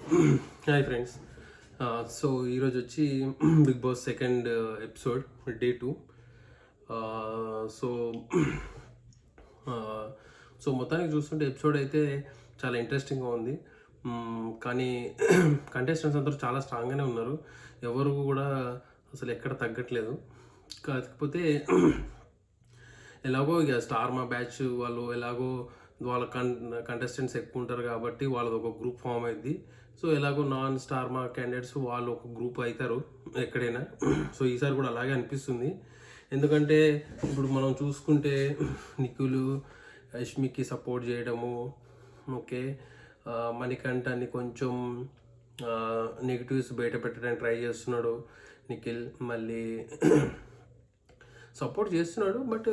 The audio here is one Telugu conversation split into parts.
Hi friends. సో ఈరోజు వచ్చి Bigg Boss second episode day 2. So so మొత్తానికి చూస్తుంటే ఎపిసోడ్ అయితే చాలా ఇంట్రెస్టింగ్గా ఉంది. కానీ కంటెస్టెంట్స్ అందరూ చాలా స్ట్రాంగ్గానే ఉన్నారు. ఎవరు కూడా అసలు ఎక్కడ తగ్గట్లేదు. కాకపోతే ఎలాగో ఇక స్టార్ మా బ్యాచ్ వాళ్ళు ఎలాగో వాళ్ళ కంటెస్టెంట్స్ ఎక్కువ ఉంటారు కాబట్టి వాళ్ళది ఒక గ్రూప్ ఫామ్ అయింది. సో ఎలాగో నాన్ స్టార్ మా క్యాండిడేట్స్ వాళ్ళు ఒక గ్రూప్ అవుతారు ఎక్కడైనా. సో ఈసారి కూడా అలాగే అనిపిస్తుంది. ఎందుకంటే ఇప్పుడు మనం చూసుకుంటే నిఖిలు యష్మికి సపోర్ట్ చేయడము, ఓకే, మణికంఠని కొంచెం నెగిటివ్స్ బయట పెట్టడానికి ట్రై చేస్తున్నాడు నిఖిల్. మళ్ళీ సపోర్ట్ చేస్తున్నాడు, బట్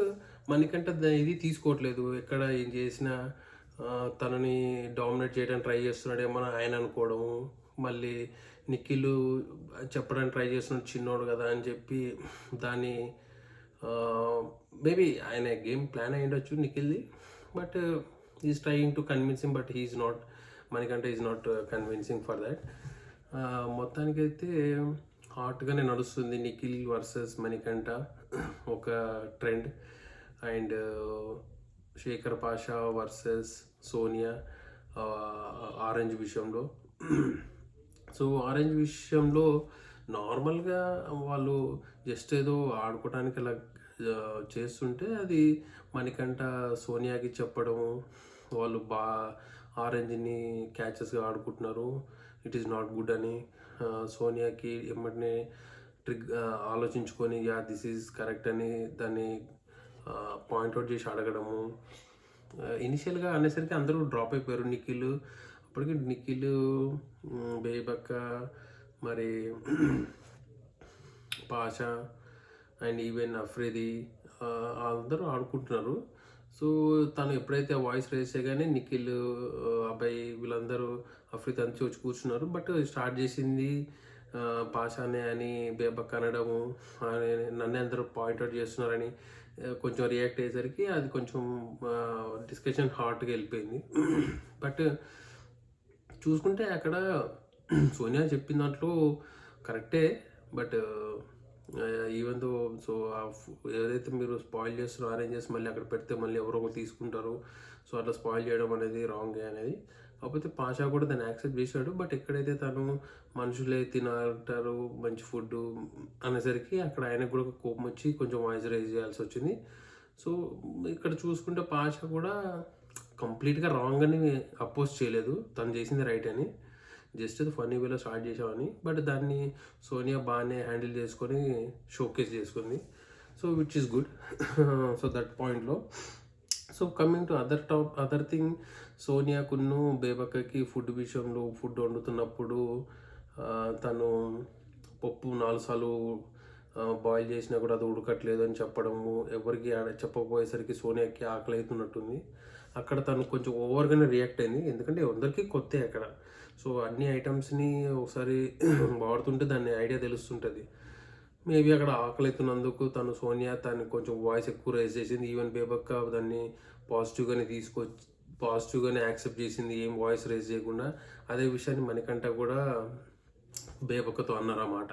మనకంట ఇది తీసుకోవట్లేదు. ఎక్కడ ఏం చేసినా తనని డామినేట్ చేయడానికి ట్రై చేస్తున్నాడు ఏమో ఆయన అనుకోవడము. మళ్ళీ నిఖిల్ చెప్పడానికి ట్రై చేస్తున్నాడు చిన్నోడు కదా అని చెప్పి దాన్ని మేబీ ఆయన గేమ్ ప్లాన్ అయి ఉండొచ్చు నిఖిల్ది. But is trying to convincing, but he's not, మనకంటే is not convincing for that. మొత్తానికైతే హాట్గానే నడుస్తుంది నిఖిల్ వర్సెస్ మణికంఠ ఒక trend. And Shekhar Pasha versus Sonia orange విషయంలో. సో ఆరెంజ్ విషయంలో నార్మల్గా వాళ్ళు జస్ట్ ఏదో ఆడుకోవడానికి అలా చేస్తుంటే అది మణికంఠ సోనియాకి చెప్పడము, వాళ్ళు ఆరెంజ్ని క్యాచెస్గా ఆడుకుంటున్నారు, ఇట్ ఈస్ నాట్ గుడ్ అని సోనియాకి ఎమ్మటనే ఆలోచించుకొని దిస్ ఈజ్ కరెక్ట్ అని దాన్ని పాయింట్అవుట్ చేసి అడగడము. ఇనిషియల్గా అనేసరికి అందరూ డ్రాప్ అయిపోయారు. నిఖిల్ అప్పటికి నిఖిల్, బేబక్క, మరి పాషా అండ్ ఈవెన్ అఫ్రీది అందరూ ఆడుకుంటున్నారు. సో తను ఎప్పుడైతే వాయిస్ రేస్ చేయగానే నిఖిల్, అబ్బాయి వీళ్ళందరూ అఫ్రీద్ అంతా వచ్చి కూర్చున్నారు. బట్ స్టార్ట్ చేసింది పాషానే అని బేబక్ అనడము, నన్నే అందరూ పాయింట్అవుట్ చేస్తున్నారని కొంచెం రియాక్ట్ అయ్యేసరికి అది కొంచెం డిస్కషన్ హాట్గా వెళ్ళిపోయింది. బట్ చూసుకుంటే అక్కడ సోనియా చెప్పిన దాంట్లో కరెక్టే. బట్ ఈవెన్ దో సో ఏదైతే మీరు స్పాయిల్ చేస్తున్నారో అరేంజెస్ మళ్ళీ అక్కడ పెడితే మళ్ళీ ఎవరో ఒకరు తీసుకుంటారు. సో అట్లా స్పాయిల్ చేయడం అనేది రాంగే అనేది. కాకపోతే పాషా కూడా దాన్ని యాక్సెప్ట్ చేశాడు. బట్ ఎక్కడైతే తను మనుషులే తినంటారు మంచి ఫుడ్ అనేసరికి అక్కడ ఆయనకు కూడా కోపం వచ్చి కొంచెం వాయిస్ రైజ్ చేయాల్సి వచ్చింది. సో ఇక్కడ చూసుకుంటే పాషా కూడా కంప్లీట్గా రాంగ్ అని అపోజ్ చేయలేదు, తను చేసింది రైట్ అని. జస్ట్ అది ఫన్నీ వేలో స్టార్ట్ చేసామని. బట్ దాన్ని సోనియా బాగానే హ్యాండిల్ చేసుకొని షోకేస్ చేసుకుంది. So which is good. So that పాయింట్లో. So coming to other thing, సోనియాకును బేబక్కకి ఫుడ్ విషయంలో ఫుడ్ వండుతున్నప్పుడు తను పప్పు 4 సార్లు బాయిల్ చేసినా కూడా అది ఉడకట్లేదు అని చెప్పడము, ఎవరికి చెప్పకపోయేసరికి సోనియాకి ఆకలి అవుతున్నట్టుంది. అక్కడ తను కొంచెం ఓవర్గానే రియాక్ట్ అయింది, ఎందుకంటే అందరికీ కొత్త అక్కడ. సో అన్ని ఐటమ్స్ని ఒకసారి వాడుతుంటే దాన్ని ఐడియా తెలుస్తుంటుంది. మేబీ అక్కడ ఆకలి అవుతున్నందుకు తను సోనియా తను కొంచెం వాయిస్ ఎక్కువ రైజ్ చేసింది. ఈవెన్ బేబక్క దాన్ని పాజిటివ్గానే యాక్సెప్ట్ చేసింది, ఏం వాయిస్ రైజ్ చేయకుండా. అదే విషయాన్ని మణికంఠ కూడా బేబక్కతో అన్నారన్నమాట,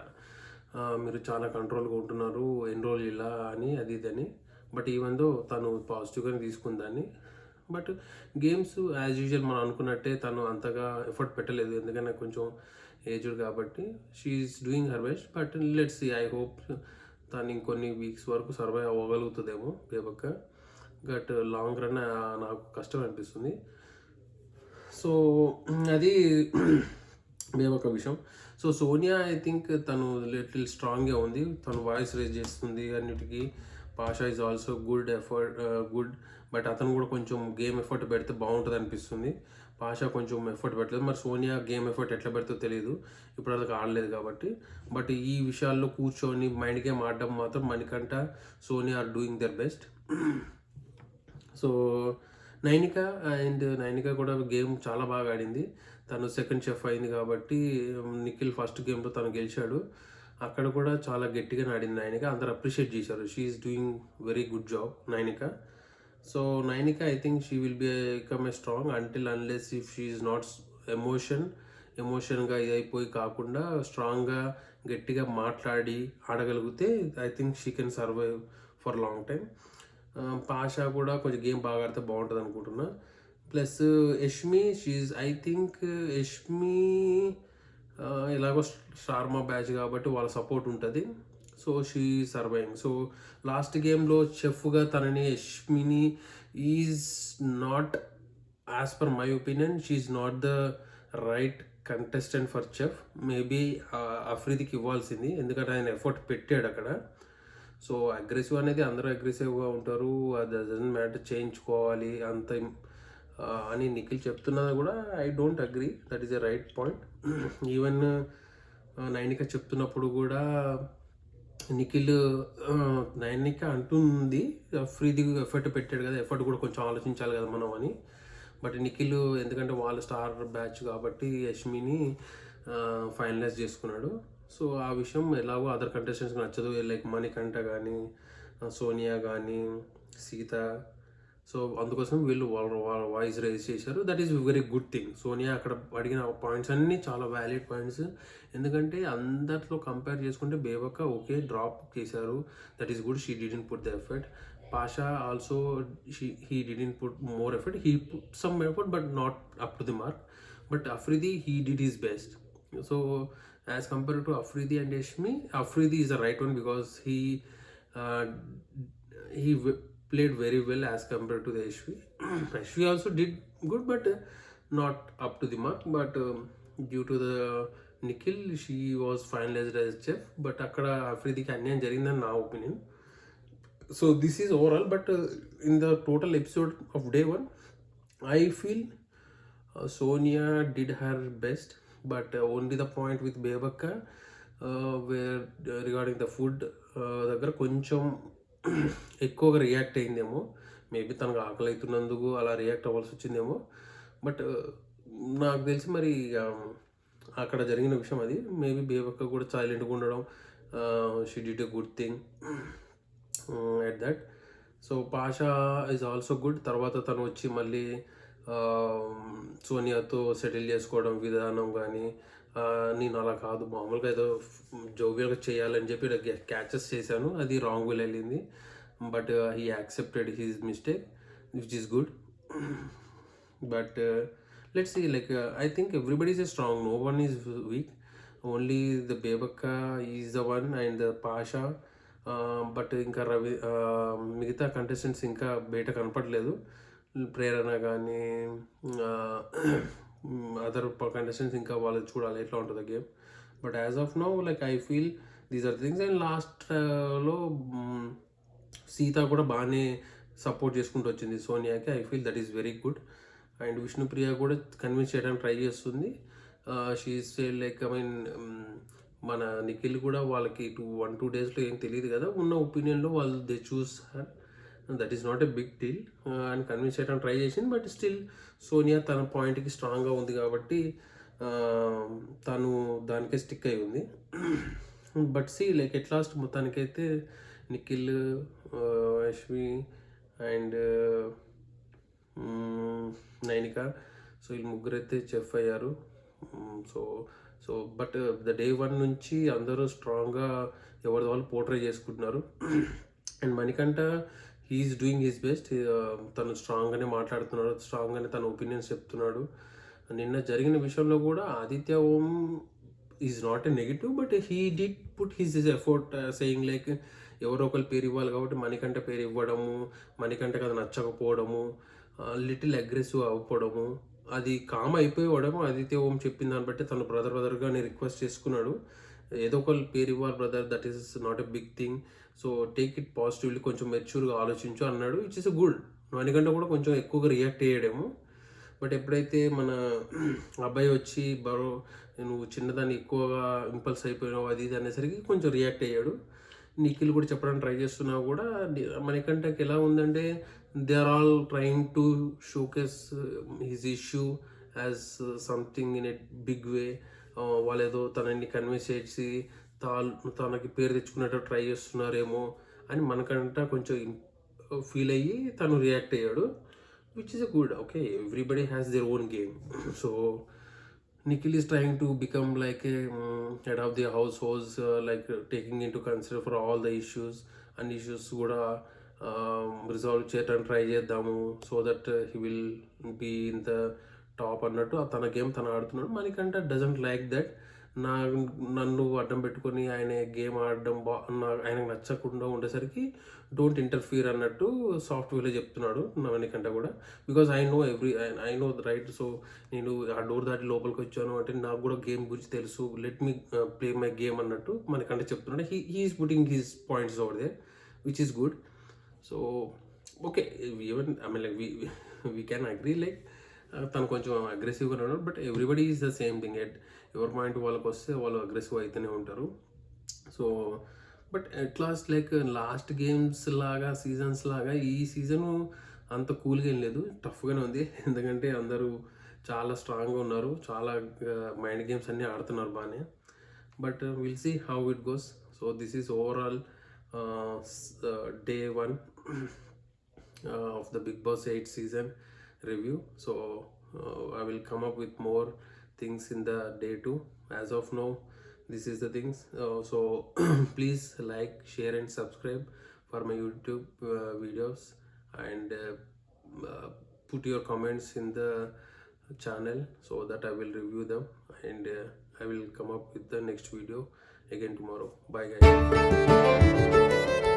మీరు చాలా కంట్రోల్గా ఉంటున్నారు ఎన్ని రోజులు ఇలా అని, అది ఇదని. బట్ ఈవెన్ దో తను పాజిటివ్గానే తీసుకుందాన్ని. బట్ గేమ్స్ యాజ్ యూజువల్ మనం అనుకున్నట్టే తను అంతగా ఎఫర్ట్ పెట్టలేదు, ఎందుకంటే కొంచెం ఏజ్డ్ కాబట్టి. She's doing her best. But let's see, I hope తను ఇంకొన్ని వీక్స్ వరకు సర్వైవ్ అవ్వగలుగుతుందేమో బేబక్క. బట్ లాంగ్ రన్ నాకు కష్టం అనిపిస్తుంది. సో అది బేబక్క విషయం. సో సోనియా ఐ థింక్ తను లిటిల్ స్ట్రాంగ్గా ఉంది, తను వాయిస్ రేజ్ చేస్తుంది అన్నిటికీ. Pasha is also good. But అతను కూడా కొంచెం గేమ్ ఎఫర్ట్ పెడితే బాగుంటుంది అనిపిస్తుంది. పాషా కొంచెం ఎఫర్ట్ పెట్టలేదు, మరి సోనియా గేమ్ ఎఫర్ట్ ఎట్లా పెడుతుందో తెలియదు, ఇప్పుడు అదొక ఆడలేదు కాబట్టి. బట్ ఈ విషయాల్లో కూర్చొని మైండ్ గేమ్ ఆడడం మాత్రం Manikanta, Sonia are doing their best. So Nainika కూడా గేమ్ చాలా బాగా ఆడింది. తను సెకండ్ చెఫ్ అయింది కాబట్టి నిఖిల్ ఫస్ట్ గేమ్లో తను గెలిచాడు. అక్కడ కూడా చాలా గట్టిగా ఆడింది నైనిక, అందరు అప్రిషియేట్ చేశారు. She's doing very good job Nainika. So Nainika I think she will become a strong unless if she is not emotion ఎమోషన్గా ఇదైపోయి కాకుండా స్ట్రాంగ్గా గట్టిగా మాట్లాడి ఆడగలిగితే I think she can survive for long time. Pasha కూడా కొంచెం గేమ్ బాగా ఆడితే బాగుంటుంది అనుకుంటున్నా. Plus Yashmi I think Yashmi ఎలాగో షార్మా బ్యాచ్ కాబట్టి వాళ్ళ సపోర్ట్ ఉంటుంది. So she surviving. So last గేమ్లో చెఫ్గా తనని యష్మిని is not, as per my opinion, she's not the right contestant for chef. Maybe అఫ్రీదికి ఇవ్వాల్సింది, ఎందుకంటే ఆయన ఎఫర్ట్ పెట్టాడు అక్కడ. సో అగ్రెసివ్ అనేది అందరూ అగ్రెసివ్గా ఉంటారు, అది డజంట్ మ్యాటర్, చేయించుకోవాలి అంత అని నిఖిల్ చెప్తున్నది కూడా I don't agree. That is a right point. Even Nainika చెప్తున్నప్పుడు కూడా నిఖిల్ నైనిక అంటుంది అఫ్రీది ఎఫర్ట్ పెట్టాడు కదా, ఎఫర్ట్ కూడా కొంచెం ఆలోచించాలి కదా మనం అని. బట్ నిఖిల్ ఎందుకంటే వాళ్ళ స్టార్ బ్యాచ్ కాబట్టి యష్మిని ఫైనలైజ్ చేసుకున్నాడు. సో ఆ విషయం ఎలాగో అదర్ కంటెస్టెంట్స్కి నచ్చదు, లైక్ మణికంఠ కానీ, సోనియా కానీ, సీత. సో అందుకోసం వీళ్ళు వాళ్ళ వాయిస్ రైజ్ చేశారు. That is very good thing. Sonia అక్కడ అడిగిన పాయింట్స్ అన్నీ చాలా వ్యాలిడ్ పాయింట్స్. ఎందుకంటే అందరిలో కంపేర్ చేసుకుంటే బేబక్క ఓకే డ్రాప్ చేశారు, that is good, she didn't put the effort. Pasha also, he didn't put more effort. He put some effort, but not up to the mark. But Afridi, he did his best. So as compared to Afridi and Yashmi, Afridi is the right one because uh, he played very well as compared to the Yashmi. Yashmi also did good, but not up to the mark. But due to the Nikhil, she was finalized as chef. But akkada Afridi ki anyayam jarindani na opinion. So this is overall, but in the total episode of day one, I feel Sonia did her best, but only the point with Bebakka where regarding the food దగ్గర కొంచెం ఎక్కువగా రియాక్ట్ అయిందేమో. మేబీ తనకు ఆకలి అవుతున్నందుకు అలా రియాక్ట్ అవ్వాల్సి వచ్చిందేమో. బట్ నాకు తెలిసి మరి అక్కడ జరిగిన విషయం అది. మేబీ బేబక్క కూడా సైలెంట్గా ఉండడం, she did a good thing at that. So Pasha is also good. తర్వాత తను వచ్చి మళ్ళీ సోనియాతో సెటిల్ చేసుకోవడం విధానం కానీ, నేను అలా కాదు మామూలుగా ఏదో జోవియల్గా చేయాలని చెప్పి క్యాచెస్ చేశాను, అది రాంగ్ వేలో వెళ్ళింది. But he accepted his mistake, which is good. But let's see, like I think everybody is a strong, no one is weak. Only the Bebakka is the one and the Pasha. But ఇంకా మిగతా కంటెస్టెంట్స్ ఇంకా బయట కనపడలేదు. ప్రేరణ కానీ అదర్ కంటెస్టెంట్స్ ఇంకా వాళ్ళు చూడాలి ఎట్లా ఉంటుందో game. But as of now like I feel these are things. And లాస్ట్లో సీత కూడా బాగానే సపోర్ట్ చేసుకుంటూ వచ్చింది సోనియాకి. I feel that is very good. And Vishnupriya కూడా కన్విన్స్ చేయడానికి ట్రై చేస్తుంది. She is like I mean మన నిఖిల్ కూడా వాళ్ళకి 1-2 డేస్లో ఏం తెలియదు కదా, ఉన్న ఒపీనియన్లో వాళ్ళు they choose her, that is not a big deal అని కన్విన్స్ చేయడానికి ట్రై చేసింది. బట్ స్టిల్ సోనియా తన పాయింట్కి స్ట్రాంగ్గా ఉంది కాబట్టి తను దానికే స్టిక్ అయి ఉంది. But see like at last మొత్తానికైతే నిఖిల్, యష్మి అండ్ నైనిక, సో వీళ్ళు ముగ్గురైతే చెఫ్ అయ్యారు. సో బట్ ద డే 1 నుంచి అందరూ స్ట్రాంగ్గా ఎవరిది వాళ్ళు పోర్ట్రే చేసుకుంటున్నారు. And Manikanta he's doing his best. తను స్ట్రాంగ్గానే మాట్లాడుతున్నాడు, స్ట్రాంగ్గానే తన ఒపీనియన్స్ చెప్తున్నాడు. నిన్న జరిగిన విషయంలో కూడా Aditya Om is not a negative, but he did put his effort saying like ఎవరో ఒకరు పేరు ఇవ్వాలి కాబట్టి మణికంఠ పేరు ఇవ్వడము, మణికంఠకి అది నచ్చకపోవడము, లిటిల్ అగ్రెసివ్ అవ్వడము, అది కామ్ అయిపోవడము. ఆదిత్య ఓం చెప్పిన దాన్ని బట్టి తను బ్రదర్గా నేను రిక్వెస్ట్ చేసుకున్నాడు, ఏదో ఒకరు పేరు ఇవ్వాలి brother, that is not a big thing, so take it positively, కొంచెం మెచ్యూర్గా ఆలోచించు అన్నాడు, విచ్ ఇస్ గుడ్. మణికంఠ కూడా కొంచెం ఎక్కువగా రియాక్ట్ అయ్యాడేమో. బట్ ఎప్పుడైతే మన అబ్బాయి వచ్చి బరో నువ్వు చిన్నదాన్ని ఎక్కువగా ఇంపల్స్ అయిపోయినావు అది ఇది అనేసరికి కొంచెం రియాక్ట్ అయ్యాడు. నిఖిల్ కూడా చెప్పడానికి ట్రై చేస్తున్నా కూడా మణికంఠకి ఎలా ఉందంటే they are all trying to showcase his issue as something in a big way. వాళ్ళేదో తనని కన్విన్స్ చేసి తనకి పేరు తెచ్చుకున్నట్టు ట్రై చేస్తున్నారేమో అని మనకంట కొంచెం ఫీల్ అయ్యి తను రియాక్ట్ అయ్యాడు, which is a good. Okay, everybody has their own game. So Nikhil is trying to become like a head of the household, taking into consider for all the issues and issues కూడా రిజాల్వ్ చేయడానికి ట్రై చేద్దాము so that he will be in the top అన్నట్టు తన గేమ్ తను ఆడుతున్నాడు. మనకంట డజంట్ లైక్ దట్. నన్ను అడ్డం పెట్టుకొని ఆయన గేమ్ ఆడడం ఆయనకు నచ్చకుండా ఉండేసరికి డోంట్ ఇంటర్ఫియర్ అన్నట్టు సాఫ్ట్వేర్లో చెప్తున్నాడు మనకంట కూడా. Because I know right. So నేను ఆ డోర్ దాటి లోపలికి వచ్చాను అంటే నాకు కూడా గేమ్ గురించి తెలుసు, let me play my game అన్నట్టు మనకంట చెప్తున్నాడు. He's putting his points over there which is good. So okay, even I mean like we can agree like తను కొంచెం అగ్రెసివ్గా ఉన్నాడు. But everybody is the same thing. ఎవరి పాయింట్ వాళ్ళకి వస్తే వాళ్ళు అగ్రెసివ్ అయితేనే ఉంటారు. So but at last like last games లాగా సీజన్స్ లాగా ఈ సీజను అంత కూల్గా ఏం లేదు, టఫ్గానే ఉంది. ఎందుకంటే అందరూ చాలా స్ట్రాంగ్గా ఉన్నారు, చాలా మైండ్ గేమ్స్ అన్నీ ఆడుతున్నారు బాగానే. But will see how it goes. So this is overall day 1 of the Big Boss 8 season review. So I will come up with more things in the day 2. As of now, this is the things. So please like, share and subscribe for my YouTube videos, and put your comments in the channel so that I will review them, and I will come up with the next video again tomorrow. Bye guys.